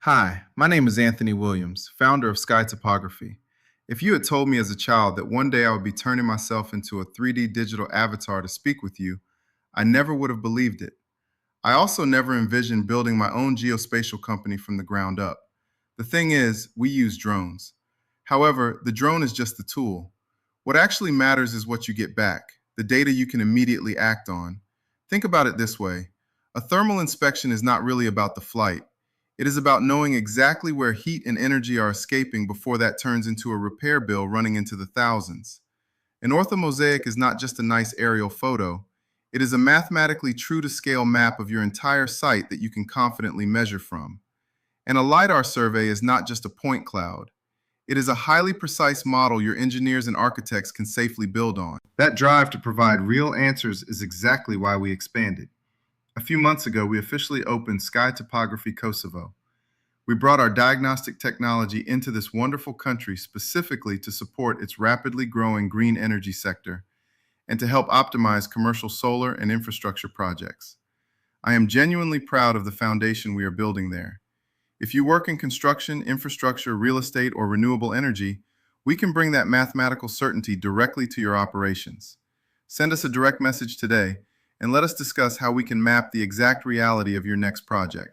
Hi, my name is Anthony Williams, founder of Sky Topography. If you had told me as a child that one day I would be turning myself into a 3D digital avatar to speak with you, I never would have believed it. I also never envisioned building my own geospatial company from the ground up. The thing is, we use drones. However, the drone is just the tool. What actually matters is what you get back, the data you can immediately act on. Think about it this way: a thermal inspection is not really about the flight. It is about knowing exactly where heat and energy are escaping before that turns into a repair bill running into the thousands. An orthomosaic is not just a nice aerial photo, it is a mathematically true to scale map of your entire site that you can confidently measure from. And a LiDAR survey is not just a point cloud. It is a highly precise model your engineers and architects can safely build on. That drive to provide real answers is exactly why we expanded. A few months ago, we officially opened Sky Topography Kosovo. We brought our diagnostic technology into this wonderful country specifically to support its rapidly growing green energy sector and to help optimize commercial solar and infrastructure projects. I am genuinely proud of the foundation we are building there. If you work in construction, infrastructure, real estate, or renewable energy, we can bring that mathematical certainty directly to your operations. Send us a direct message today and let us discuss how we can map the exact reality of your next project.